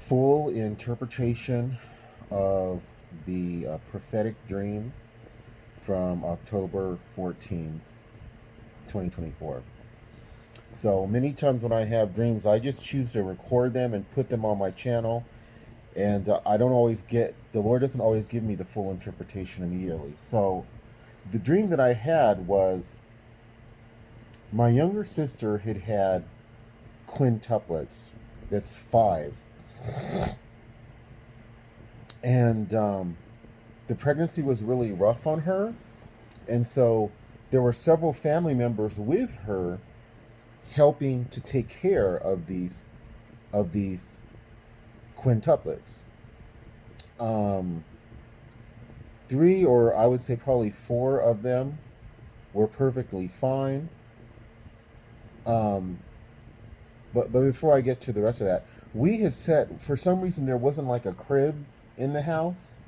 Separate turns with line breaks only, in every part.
full interpretation of the prophetic dream from October 14th, 2024. So many times when I have dreams, I just choose to record them and put them on my channel. And I don't always get, the Lord doesn't always give me the full interpretation immediately. So the dream that I had was my younger sister had had quintuplets. That's five. And the pregnancy was really rough on her. And so there were several family members with her helping to take care of these quintuplets. Um, Three, or I would say probably four of them, were perfectly fine. Um, but before I get to the rest of that, we had set, for some reason there wasn't like a crib in the house.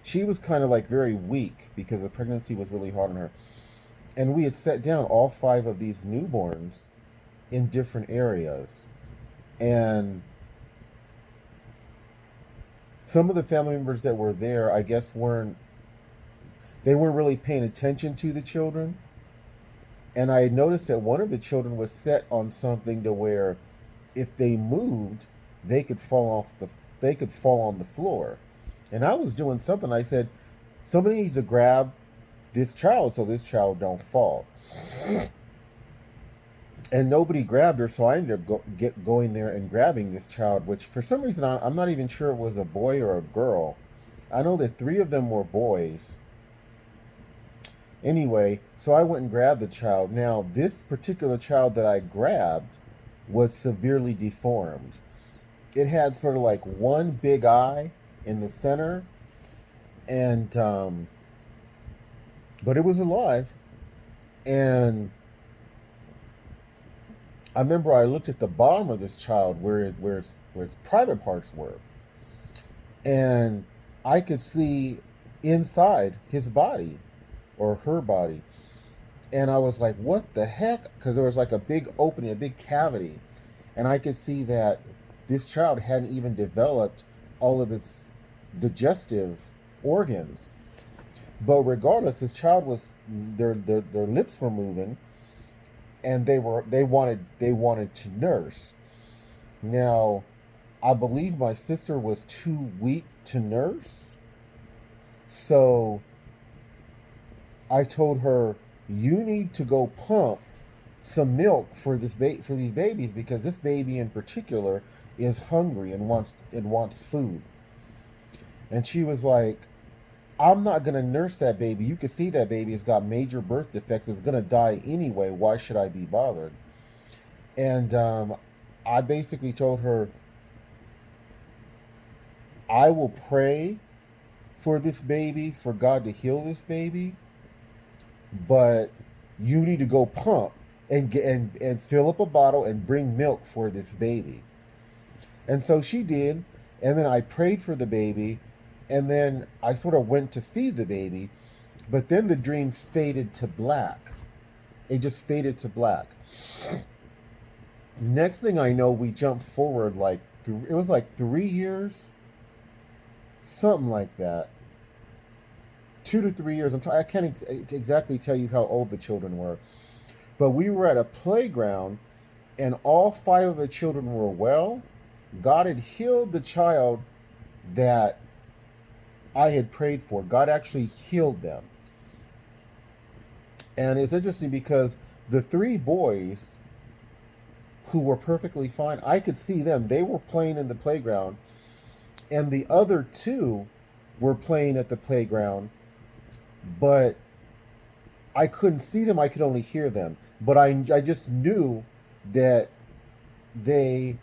She was kind of like very weak because the pregnancy was really hard on her. And we had set down all five of these newborns in different areas. And some of the family members that were there, I guess, they weren't really paying attention to the children. And I had noticed that one of the children was set on something to where if they moved, they could they could fall on the floor. And I was doing something. I said, somebody needs to grab this child so this child don't fall. And nobody grabbed her, so I ended up going there and grabbing this child, which for some reason I'm not even sure it was a boy or a girl. I know that three of them were boys. Anyway, so I went and grabbed the child. Now, this particular child that I grabbed was severely deformed. It had sort of like one big eye in the center, and but it was alive. And I remember I looked at the bottom of this child where its private parts were, and I could see inside his body or her body. And I was like, what the heck? Because there was like a big opening, a big cavity. And I could see that this child hadn't even developed all of its digestive organs. But regardless, this child was, their lips were moving, and they wanted to nurse. Now, I believe my sister was too weak to nurse. So I told her, you need to go pump some milk for for these babies, because this baby in particular is hungry and wants food. And she was like, I'm not gonna nurse that baby. You can see that baby has got major birth defects. It's gonna die anyway. Why should I be bothered? And I basically told her, I will pray for this baby, for God to heal this baby, but you need to go pump and fill up a bottle and bring milk for this baby. And so she did, and then I prayed for the baby, and then I sort of went to feed the baby, but then the dream faded to black. It just faded to black. Next thing I know, we jumped forward like it was like 3 years, something like that. 2 to 3 years. I can't exactly tell you how old the children were, but we were at a playground, and all five of the children were well. God had healed the child that I had prayed for. God actually healed them. And it's interesting because the three boys who were perfectly fine, I could see them. They were playing in the playground, and the other two were playing at the playground, but I couldn't see them. I could only hear them. But I just knew that they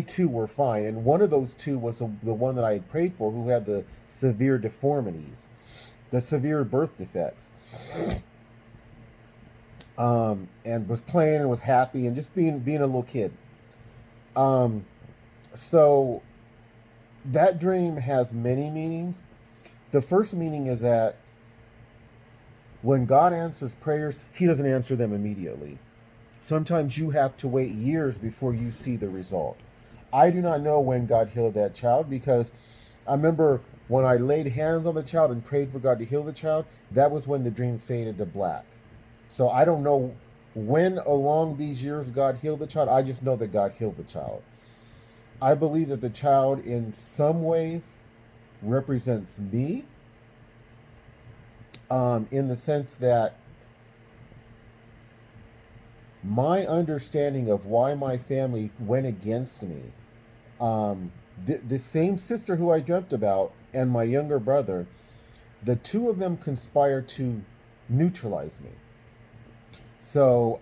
too were fine. And one of those two was the one that I had prayed for, who had the severe deformities, the severe birth defects. And was playing and was happy and just being a little kid. So that dream has many meanings. The first meaning is that when God answers prayers, he doesn't answer them immediately. Sometimes you have to wait years before you see the result. I do not know when God healed that child, because I remember when I laid hands on the child and prayed for God to heal the child, that was when the dream faded to black. So I don't know when along these years God healed the child. I just know that God healed the child. I believe that the child in some ways represents me, in the sense that my understanding of why my family went against me, the same sister who I dreamt about and my younger brother, the two of them conspired to neutralize me. So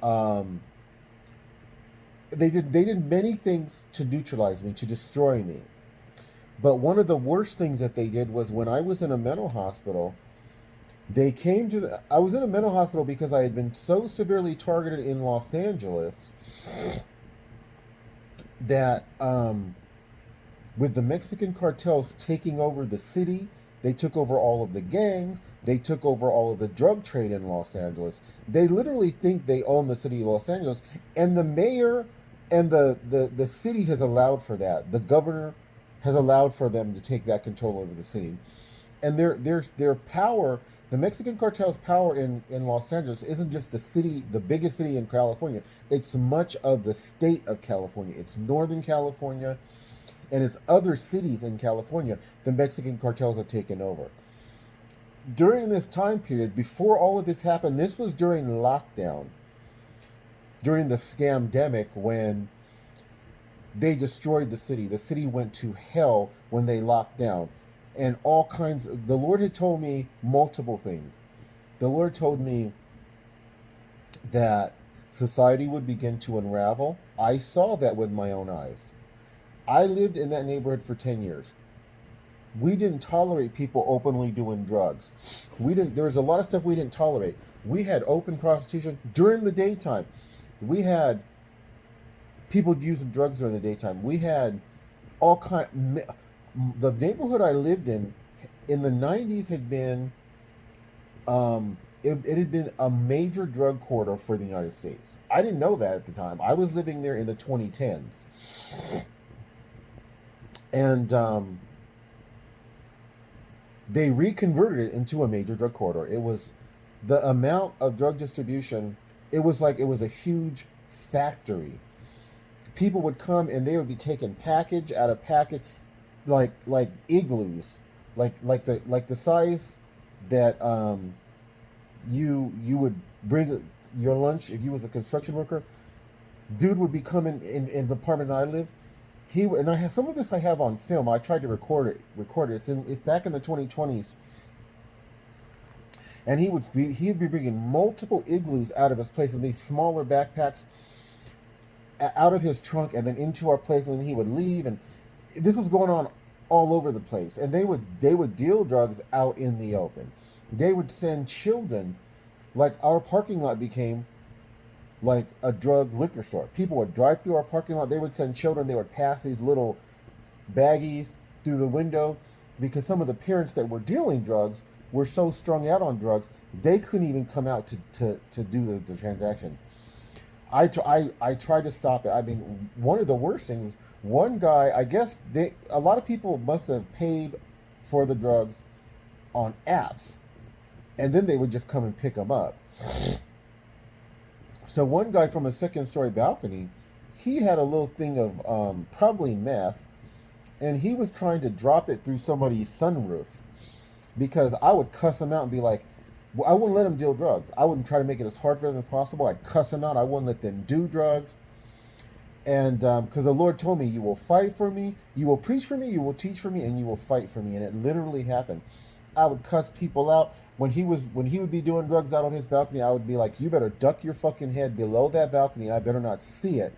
they did many things to neutralize me, to destroy me. But one of the worst things that they did was when I was in a mental hospital. I was in a mental hospital because I had been so severely targeted in Los Angeles that, with the Mexican cartels taking over the city, they took over all of the gangs, they took over all of the drug trade in Los Angeles. They literally think they own the city of Los Angeles, and the mayor and the city has allowed for that. The governor has allowed for them to take that control over the city. And their power, the Mexican cartel's power in Los Angeles isn't just the city, the biggest city in California. It's much of the state of California. It's Northern California, and it's other cities in California the Mexican cartels have taken over. During this time period, before all of this happened, this was during lockdown, during the scamdemic, when they destroyed the city. The city went to hell when they locked down. And all kinds of, the Lord had told me multiple things. The Lord told me that society would begin to unravel. I saw that with my own eyes. I lived in that neighborhood for 10 years. We didn't tolerate people openly doing drugs. There was a lot of stuff we didn't tolerate. We had open prostitution during the daytime. We had people using drugs during the daytime. We had all kind. The neighborhood I lived in the 90s had been, it had been a major drug corridor for the United States. I didn't know that at the time. I was living there in the 2010s. And they reconverted it into a major drug corridor. It was the amount of drug distribution, it was like it was a huge factory. People would come and they would be taking package out of package, like igloos, like the size that, you would bring your lunch if you was a construction worker. Dude would be coming in the apartment I lived. And I have some of this I have on film. I tried to record it. It's back in the 2020s. And he'd be bringing multiple igloos out of his place in these smaller backpacks, out of his trunk, and then into our place, and then he would leave. And this was going on all over the place. And they would deal drugs out in the open. They would send children, like our parking lot became like a drug liquor store. People would drive through our parking lot. They would send children. They would pass these little baggies through the window, because some of the parents that were dealing drugs were so strung out on drugs they couldn't even come out to do the transaction. I tried to stop it. I mean, one of the worst things, one guy, I guess a lot of people must have paid for the drugs on apps, and then they would just come and pick them up. So one guy from a second story balcony, he had a little thing of, probably meth, and he was trying to drop it through somebody's sunroof, because I would cuss him out and be like, well, I wouldn't let him deal drugs. I wouldn't try to make it as hard for them as possible. I'd cuss him out. I wouldn't let them do drugs. And because the Lord told me, you will fight for me, you will preach for me, you will teach for me, and you will fight for me. And it literally happened. I would cuss people out. When he would be doing drugs out on his balcony, I would be like, you better duck your fucking head below that balcony. I better not see it.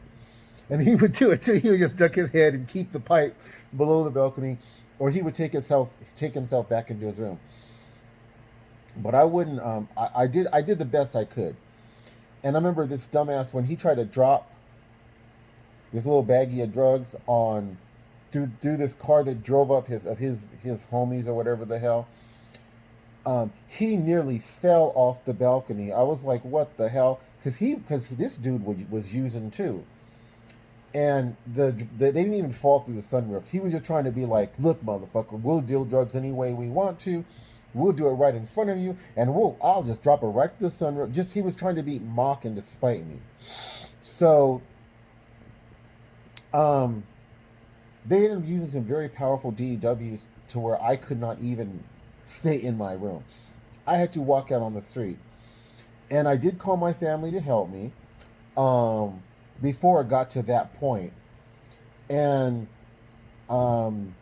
And he would do it too. He would just duck his head and keep the pipe below the balcony, or he would take himself back into his room. But I wouldn't. I did the best I could. And I remember this dumbass, when he tried to drop this little baggie of drugs on through this car that drove up his homies or whatever the hell. He nearly fell off the balcony. I was like, "What the hell?" Because this dude was using too, and they didn't even fall through the sunroof. He was just trying to be like, "Look, motherfucker, we'll deal drugs any way we want to. We'll do it right in front of you, and I'll just drop it right to the sunroof." Just he was trying to be mock and despite me. So, um, they ended up using some very powerful DEWs to where I could not even stay in my room. I had to walk out on the street. And I did call my family to help me um, before it got to that point. And um,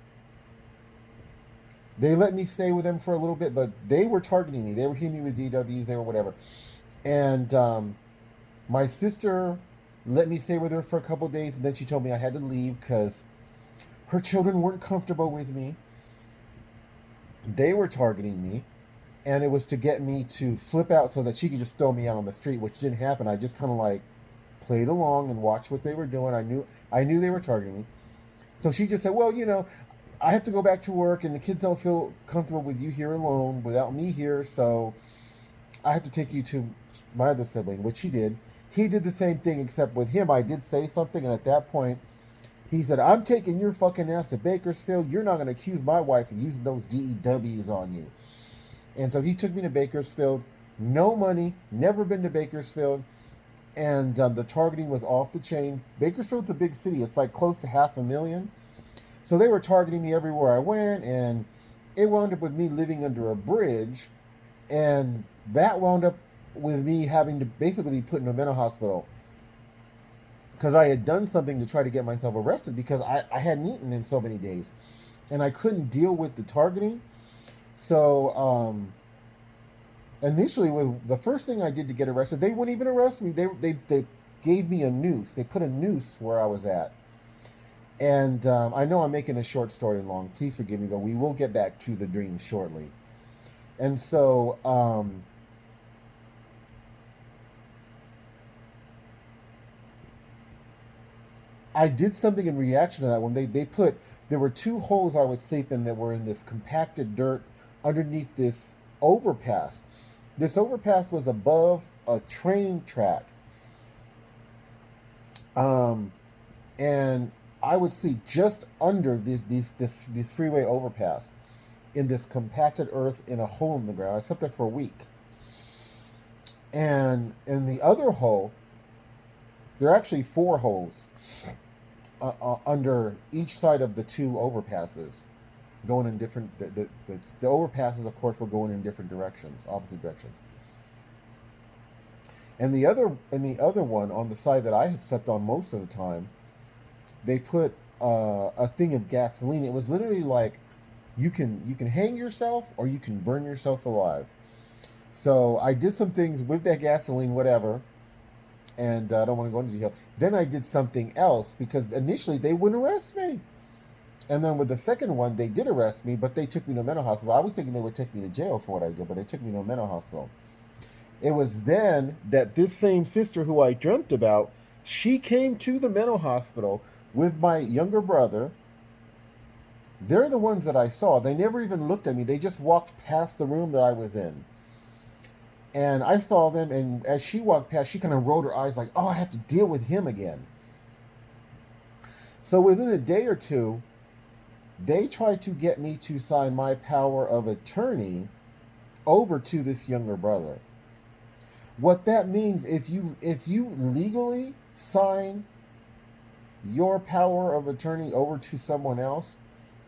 they let me stay with them for a little bit, but they were targeting me. They were hitting me with DWs, they were whatever. And my sister let me stay with her for a couple of days, and then she told me I had to leave because her children weren't comfortable with me. They were targeting me, and it was to get me to flip out so that she could just throw me out on the street, which didn't happen. I just kind of like played along and watched what they were doing. I knew they were targeting me. So she just said, "Well, I have to go back to work, and the kids don't feel comfortable with you here alone without me here, so I have to take you to my other sibling," which she did. He did the same thing, except with him, I did say something, and at that point, he said, "I'm taking your fucking ass to Bakersfield. You're not going to accuse my wife of using those DEWs on you." And so he took me to Bakersfield. No money, never been to Bakersfield. And the targeting was off the chain. Bakersfield's a big city. It's like close to 500,000. So they were targeting me everywhere I went. And it wound up with me living under a bridge. And that wound up with me having to basically be put in a mental hospital. Because I had done something to try to get myself arrested because I hadn't eaten in so many days. And I couldn't deal with the targeting. So initially, with the first thing I did to get arrested, they wouldn't even arrest me. They gave me a noose. They put a noose where I was at. And I know I'm making a short story long. Please forgive me, but we will get back to the dream shortly. And so I did something in reaction to that one. There were two holes I would sleep in that were in this compacted dirt underneath this overpass. This overpass was above a train track. Um, and I would sleep just under this freeway overpass in this compacted earth in a hole in the ground. I slept there for a week. And in the other hole, there are actually four holes under each side of the two overpasses, going in different. The overpasses, of course, were going in different directions, opposite directions. And the other one on the side that I had slept on most of the time, they put a thing of gasoline. It was literally like you can hang yourself or you can burn yourself alive. So I did some things with that gasoline, whatever, and I don't want to go into detail. Then I did something else because initially they wouldn't arrest me. And then with the second one, they did arrest me, but they took me to a mental hospital. I was thinking they would take me to jail for what I did, but they took me to a mental hospital. It was then that this same sister who I dreamt about, she came to the mental hospital with my younger brother. They're the ones that I saw. They never even looked at me. They just walked past the room that I was in. And I saw them, and as she walked past, she kind of rolled her eyes like, "Oh, I have to deal with him again." So within a day or two, they tried to get me to sign my power of attorney over to this younger brother. What that means, if you legally sign your power of attorney over to someone else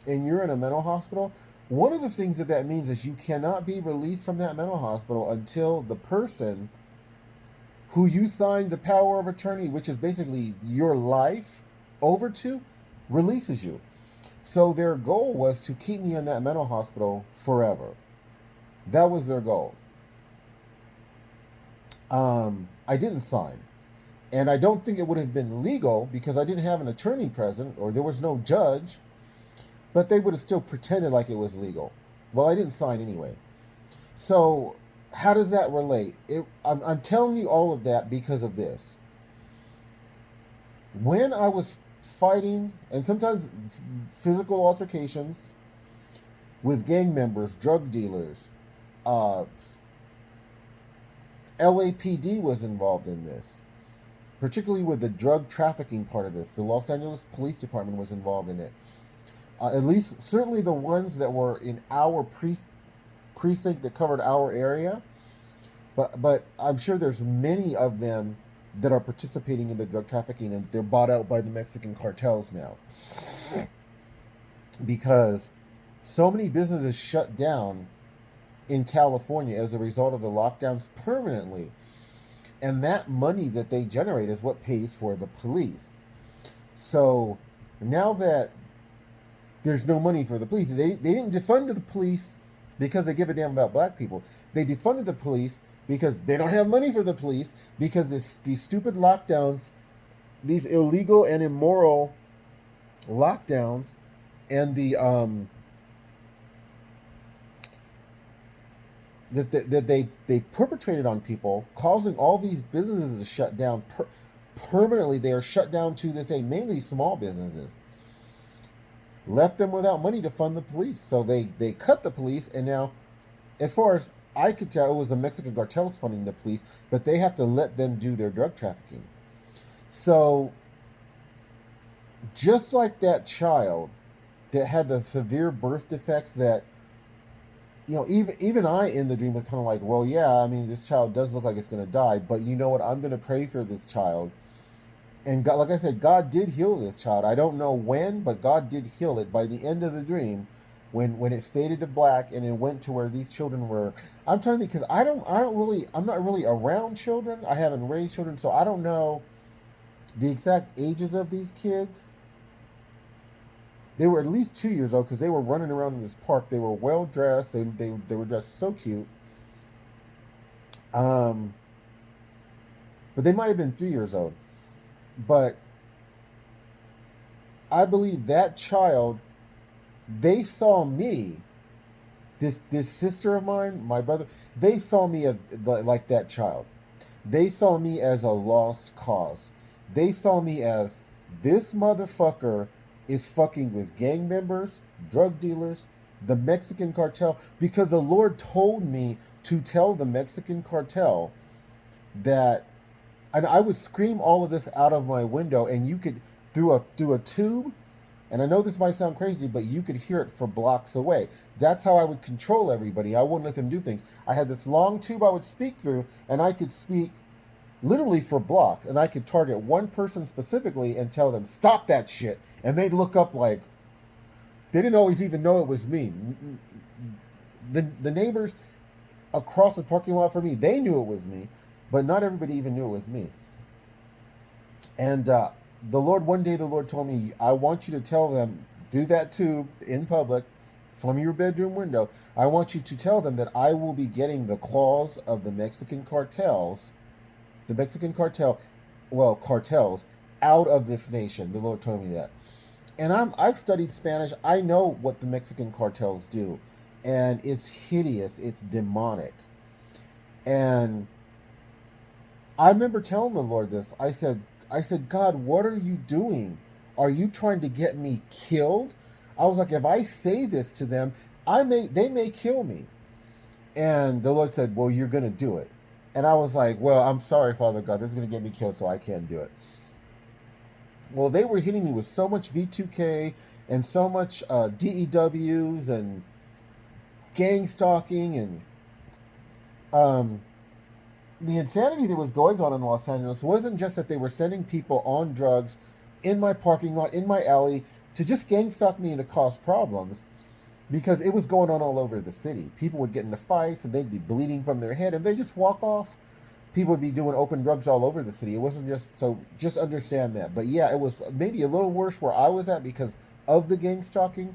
and you're in a mental hospital, one of the things that means is you cannot be released from that mental hospital until the person who you signed the power of attorney, which is basically your life, over to, releases you. So their goal was to keep me in that mental hospital forever. That was their goal. I didn't sign. And I don't think it would have been legal because I didn't have an attorney present or there was no judge, but they would have still pretended like it was legal. Well, I didn't sign anyway. So, how does that relate? I'm telling you all of that because of this. When I was fighting, and sometimes physical altercations with gang members, drug dealers, Uh, LAPD was involved in this, particularly with the drug trafficking part of this. The Los Angeles Police Department was involved in it. At least, certainly the ones that were in our precinct that covered our area. But I'm sure there's many of them that are participating in the drug trafficking, and they're bought out by the Mexican cartels now, because so many businesses shut down in California as a result of the lockdowns permanently. And that money that they generate is what pays for the police. So now that there's no money for the police, they didn't defund the police because they give a damn about black people. They defunded the police because they don't have money for the police, because these stupid lockdowns, these illegal and immoral lockdowns, and the that they perpetrated on people, causing all these businesses to shut down permanently. They are shut down to this day, mainly small businesses. Left them without money to fund the police, so they cut the police, and now, as far as I could tell, it was the Mexican cartels funding the police, but they have to let them do their drug trafficking. So, just like that child that had the severe birth defects that, even I in the dream was kind of like, well, yeah, I mean, this child does look like it's going to die, but you know what? I'm going to pray for this child. And God, like I said, God did heal this child. I don't know when, but God did heal it by the end of the dream, when it faded to black and it went to where these children were. I'm trying to think, because I'm not really around children. I haven't raised children, so I don't know the exact ages of these kids. They were at least 2 years old, because they were running around in this park. They were well dressed. They were dressed so cute. But they might have been 3 years old. But I believe that child, they saw me, this sister of mine, my brother, they saw me as, like that child. They saw me as a lost cause. They saw me as, this motherfucker is fucking with gang members, drug dealers, the Mexican cartel, because the Lord told me to tell the Mexican cartel that, and I would scream all of this out of my window, and you could, through a tube, and I know this might sound crazy, but you could hear it for blocks away. That's how I would control everybody. I wouldn't let them do things. I had this long tube I would speak through, and I could speak literally for blocks, and I could target one person specifically and tell them, stop that shit. And they'd look up like, they didn't always even know it was me. The neighbors across the parking lot from me, they knew it was me, but not everybody even knew it was me. And one day the Lord told me, I want you to tell them, do that too, in public, from your bedroom window. I want you to tell them that I will be getting the claws of the Mexican cartels, cartels, out of this nation. The Lord told me that. And I've studied Spanish. I know what the Mexican cartels do. And it's hideous. It's demonic. And I remember telling the Lord this. I said, God, what are you doing? Are you trying to get me killed? I was like, if I say this to them, they may kill me. And the Lord said, well, you're going to do it. And I was like, well, I'm sorry, Father God, this is going to get me killed, so I can't do it. Well, they were hitting me with so much V2K and so much DEWs and gang stalking, and the insanity that was going on in Los Angeles wasn't just that they were sending people on drugs in my parking lot, in my alley, to just gang stalk me and to cause problems, because it was going on all over the city. People would get into fights, and they'd be bleeding from their head, and they'd just walk off. People would be doing open drugs all over the city. It wasn't just understand that. But yeah, it was maybe a little worse where I was at because of the gang stalking.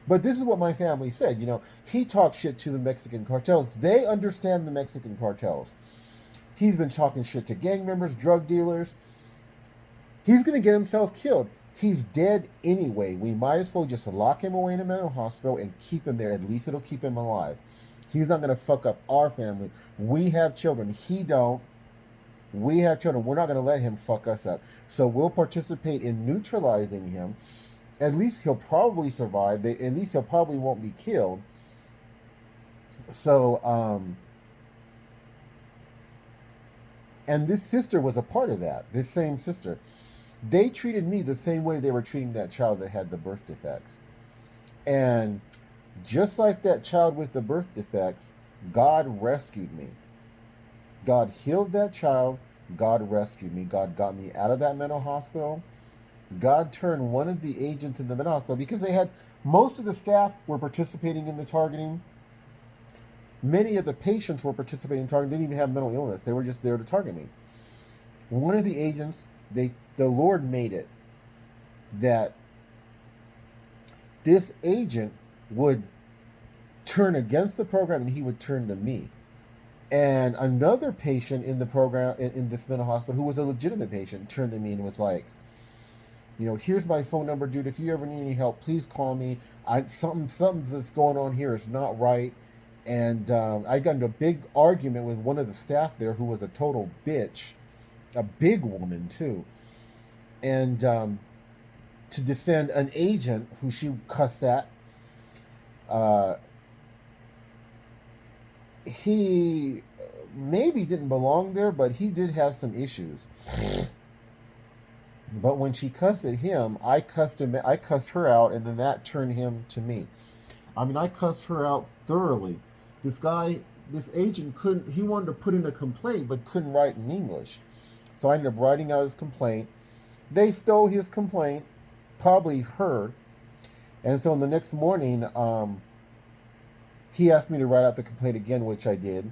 But this is what my family said. He talked shit to the Mexican cartels. They understand the Mexican cartels. He's been talking shit to gang members, drug dealers. He's going to get himself killed. He's dead anyway. We might as well just lock him away in a mental hospital and keep him there. At least it'll keep him alive. He's not going to fuck up our family. We have children. He don't. We have children. We're not going to let him fuck us up. So we'll participate in neutralizing him. At least he'll probably survive. At least he'll probably won't be killed. So, and this sister was a part of that. This same sister, they treated me the same way they were treating that child that had the birth defects. And just like that child with the birth defects, God rescued me. God healed that child. God rescued me. God got me out of that mental hospital. God turned one of the agents in the mental hospital, because they had, most of the staff were participating in the targeting. Many of the patients were participating in targeting. They didn't even have mental illness. They were just there to target me. One of the agents, the Lord made it that this agent would turn against the program and he would turn to me. And another patient in the program, in this mental hospital, who was a legitimate patient, turned to me and was like, here's my phone number, dude. If you ever need any help, please call me. Something that's going on here is not right. And I got into a big argument with one of the staff there, who was a total bitch, a big woman too. And to defend an agent who she cussed at, uh, he maybe didn't belong there, but he did have some issues. But when she cussed at him, I cussed her out, and then that turned him to me. I mean, I cussed her out thoroughly. This agent couldn't. He wanted to put in a complaint, but couldn't write in English. So I ended up writing out his complaint. They stole his complaint, probably her. And so the next morning, he asked me to write out the complaint again, which I did.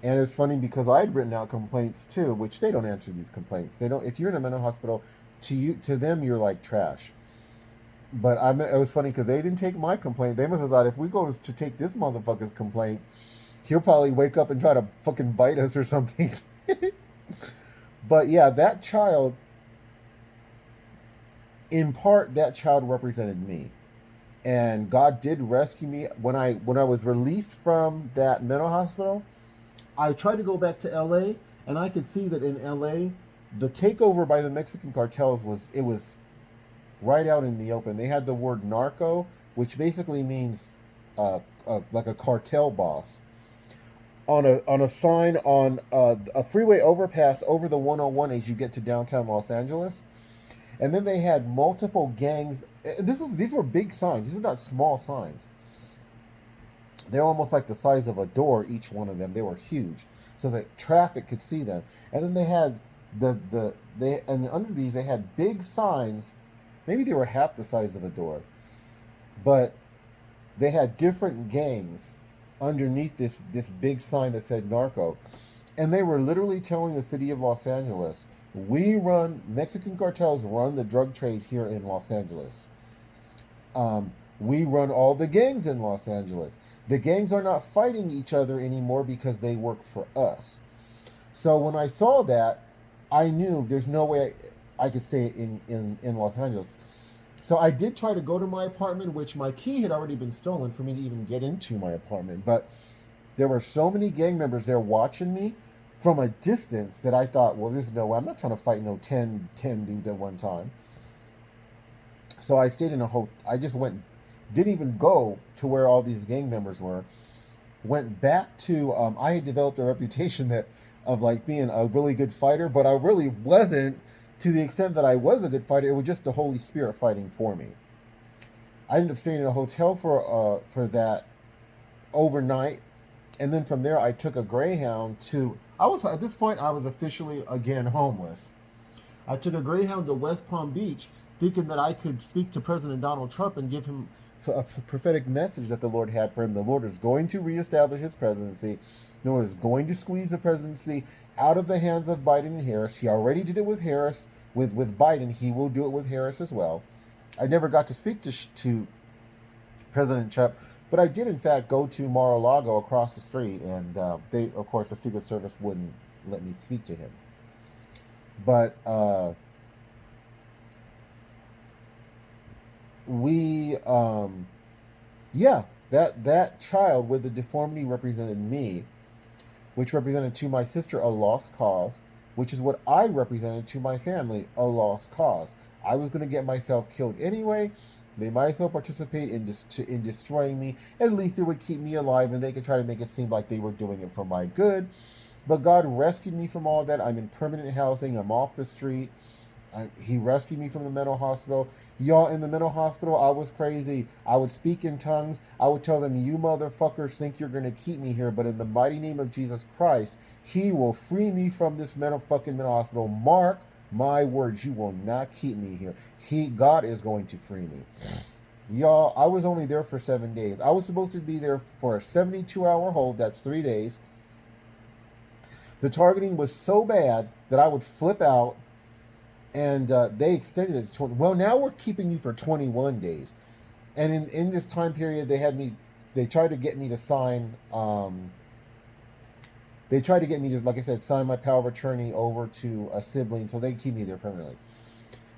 And it's funny because I'd written out complaints too, which they don't answer these complaints. They don't. If you're in a mental hospital, to them, you're like trash. But it was funny because they didn't take my complaint. They must have thought, if we go to take this motherfucker's complaint, he'll probably wake up and try to fucking bite us or something. But yeah, that child, in part, that child represented me. And God did rescue me. When I was released from that mental hospital, I tried to go back to LA, and I could see that in LA, the takeover by the Mexican cartels was right out in the open. They had the word narco, which basically means like a cartel boss, on a sign on a freeway overpass over the 101 as you get to downtown Los Angeles. And then they had multiple gangs. These were big signs. These were not small signs. They're almost like the size of a door, each one of them. They were huge, so that traffic could see them. And then they had and under these they had big signs. Maybe they were half the size of a door, but they had different gangs underneath this big sign that said narco. And they were literally telling the city of Los Angeles, Mexican cartels run the drug trade here in Los Angeles. We run all the gangs in Los Angeles. The gangs are not fighting each other anymore because they work for us. So when I saw that, I knew there's no way I could stay in Los Angeles. So I did try to go to my apartment, which my key had already been stolen for me to even get into my apartment. But there were so many gang members there watching me from a distance that I thought, well, there's no way. I'm not trying to fight no 10 dudes at one time. So I stayed in a hotel. I just didn't even go to where all these gang members were. Went back to, I had developed a reputation of like being a really good fighter, but I really wasn't, to the extent that I was a good fighter. It was just the Holy Spirit fighting for me. I ended up staying in a hotel for that overnight. And then from there, I took a Greyhound at this point, I was officially again homeless. I took a Greyhound to West Palm Beach, thinking that I could speak to President Donald Trump and give him a prophetic message that the Lord had for him. The Lord is going to reestablish his presidency. The Lord is going to squeeze the presidency out of the hands of Biden and Harris. He already did it with Harris. With Biden, he will do it with Harris as well. I never got to speak to President Trump, but I did, in fact, go to Mar-a-Lago across the street, and of course, the Secret Service wouldn't let me speak to him. But that child with the deformity represented me, which represented to my sister a lost cause, which is what I represented to my family, a lost cause. I was going to get myself killed anyway, They might as well participate in destroying me. At least it would keep me alive, and they could try to make it seem like they were doing it for my good. But God rescued me from all that. I'm in permanent housing. I'm off the street. He rescued me from the mental hospital. Y'all, in the mental hospital, I was crazy. I would speak in tongues. I would tell them, you motherfuckers think you're going to keep me here, but in the mighty name of Jesus Christ, he will free me from this mental hospital. Mark my words, you will not keep me here. God is going to free me. Y'all, I was only there for 7 days. I was supposed to be there for a 72-hour hold. That's 3 days. The targeting was so bad that I would flip out, and they extended it to 20. Well, now we're keeping you for 21 days. And in this time period, they tried to get me to sign, like I said, sign my power of attorney over to a sibling so they keep me there permanently.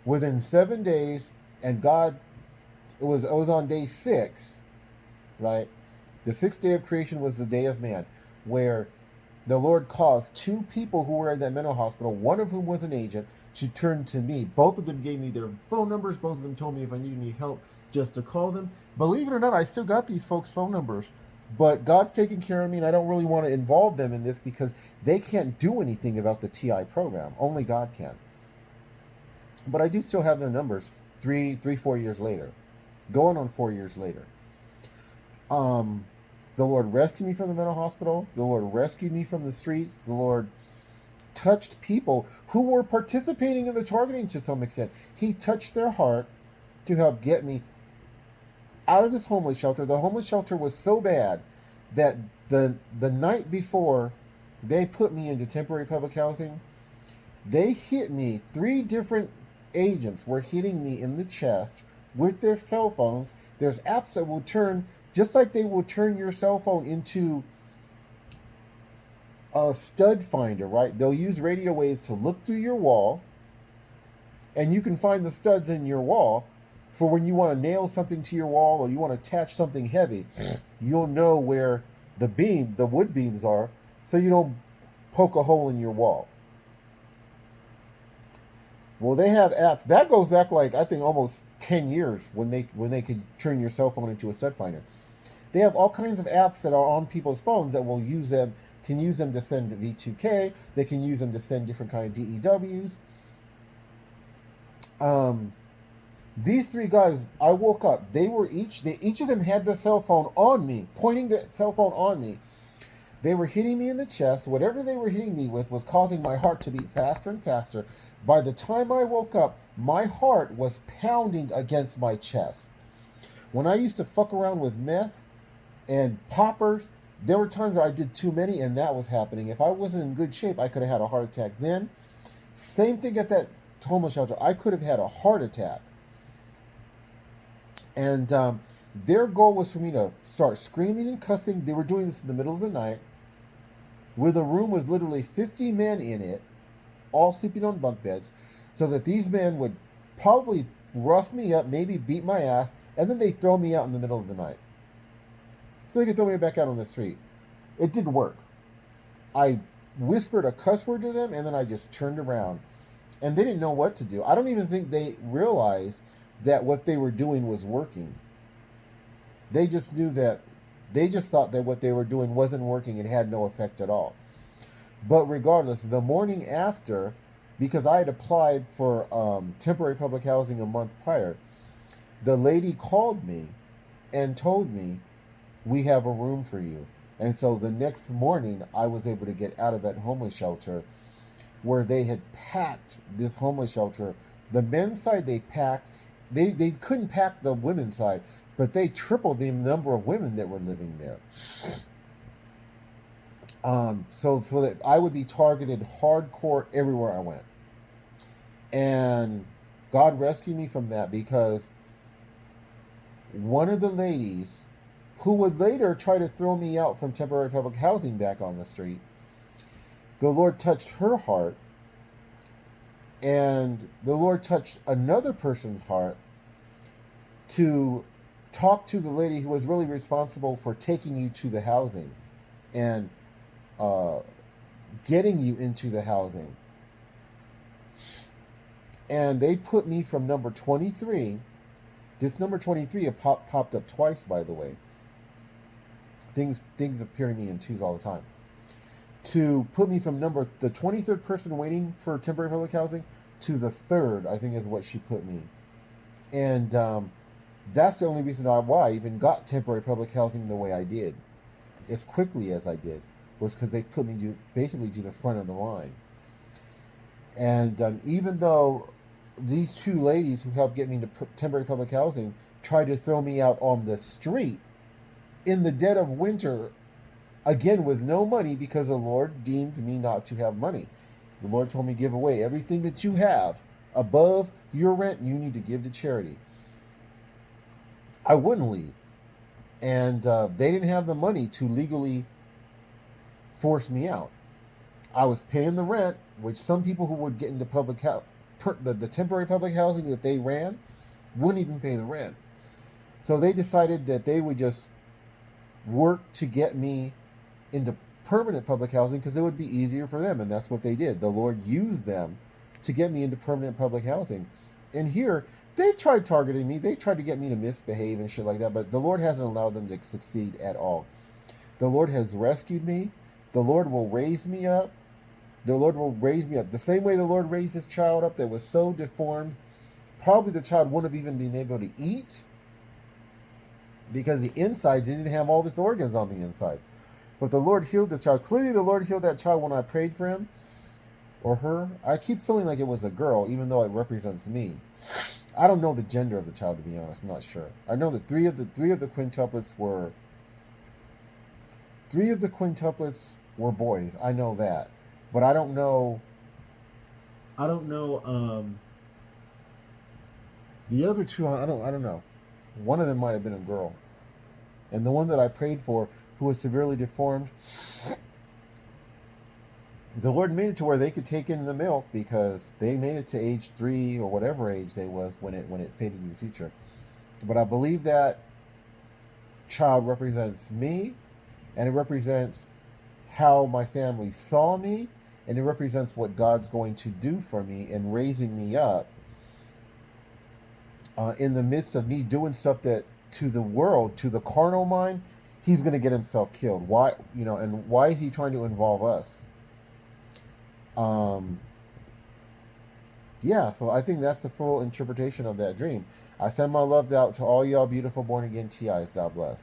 Within 7 days, and God, it was on day 6, right? The 6th day of creation was the day of man, where the Lord caused 2 people who were in that mental hospital, one of whom was an agent, to turn to me. Both of them gave me their phone numbers. Both of them told me if I needed any help, just to call them. Believe it or not, I still got these folks' phone numbers. But God's taking care of me, and I don't really want to involve them in this because they can't do anything about the TI program. Only God can. But I do still have their numbers 4 years later. Going on 4 years later. The Lord rescued me from the mental hospital. The Lord rescued me from the streets. The Lord touched people who were participating in the targeting to some extent. He touched their heart to help get me out of this homeless shelter. The homeless shelter was so bad that the night before they put me into temporary public housing, they hit me. 3 different agents were hitting me in the chest with their cell phones. There's apps that will turn, just like they will turn your cell phone into a stud finder, right? They'll use radio waves to look through your wall, and you can find the studs in your wall for when you want to nail something to your wall or you want to attach something heavy. You'll know where the wood beams are, so you don't poke a hole in your wall. Well, they have apps that goes back, like, I think almost 10 years when they could turn your cell phone into a stud finder. They have all kinds of apps that are on people's phones that will use them to send V2K. They can use them to send different kind of DEWs. These 3 guys, I woke up. Each of them had their cell phone on me, pointing their cell phone on me. They were hitting me in the chest. Whatever they were hitting me with was causing my heart to beat faster and faster. By the time I woke up, my heart was pounding against my chest. When I used to fuck around with meth and poppers, there were times where I did too many and that was happening. If I wasn't in good shape, I could have had a heart attack then. Same thing at that homeless shelter. I could have had a heart attack. And their goal was for me to start screaming and cussing. They were doing this in the middle of the night with a room with literally 50 men in it, all sleeping on bunk beds, so that these men would probably rough me up, maybe beat my ass, and then they'd throw me out in the middle of the night. So they could throw me back out on the street. It didn't work. I whispered a cuss word to them, and then I just turned around. And they didn't know what to do. I don't even think they realized that what they were doing was working. They just thought that what they were doing wasn't working and had no effect at all. But regardless, the morning after, because I had applied for temporary public housing a month prior, the lady called me and told me, we have a room for you. And so the next morning, I was able to get out of that homeless shelter where they had packed this homeless shelter. The men's side, they couldn't pack the women's side, but they tripled the number of women that were living there. So that I would be targeted hardcore everywhere I went. And God rescued me from that, because one of the ladies who would later try to throw me out from temporary public housing back on the street, the Lord touched her heart, and the Lord touched another person's heart to talk to the lady who was really responsible for taking you to the housing and getting you into the housing. And they put me from number 23 This number 23 popped up twice, by the way. Things appear to me in twos all the time. To put me from the 23rd person waiting for temporary public housing to the third, I think is what she put me. And that's the only reason why I even got temporary public housing the way I did, as quickly as I did, was because they put me basically to the front of the line. And even though these two ladies who helped get me into temporary public housing tried to throw me out on the street in the dead of winter, again with no money, because the Lord deemed me not to have money. The Lord told me, give away everything that you have above your rent, you need to give to charity. I wouldn't leave. And they didn't have the money to legally force me out. I was paying the rent, which some people who would get into the temporary public housing that they ran wouldn't even pay the rent. So they decided that they would just work to get me into permanent public housing because it would be easier for them, and that's what they did. The Lord used them to get me into permanent public housing. And here, they've tried targeting me. They've tried to get me to misbehave and shit like that, but the Lord hasn't allowed them to succeed at all. The Lord has rescued me. The Lord will raise me up. The Lord will raise me up. The same way the Lord raised this child up that was so deformed, probably the child wouldn't have even been able to eat because the insides didn't have all of its organs on the insides. But the Lord healed the child. Clearly the Lord healed that child when I prayed for him or her. I keep feeling like it was a girl, even though it represents me. I don't know the gender of the child, to be honest. I'm not sure. I know that three of the quintuplets were boys. I know that. But I don't know the other two. I don't know. One of them might have been a girl. And the one that I prayed for, who was severely deformed, the Lord made it to where they could take in the milk because they made it to age 3 or whatever age they was when it faded to the future. But I believe that child represents me, and it represents how my family saw me, and it represents what God's going to do for me in raising me up in the midst of me doing stuff that to the world, to the carnal mind, he's going to get himself killed. Why, and why is he trying to involve us? Yeah, so I think that's the full interpretation of that dream. I send my love out to all y'all beautiful born again TIs. God bless.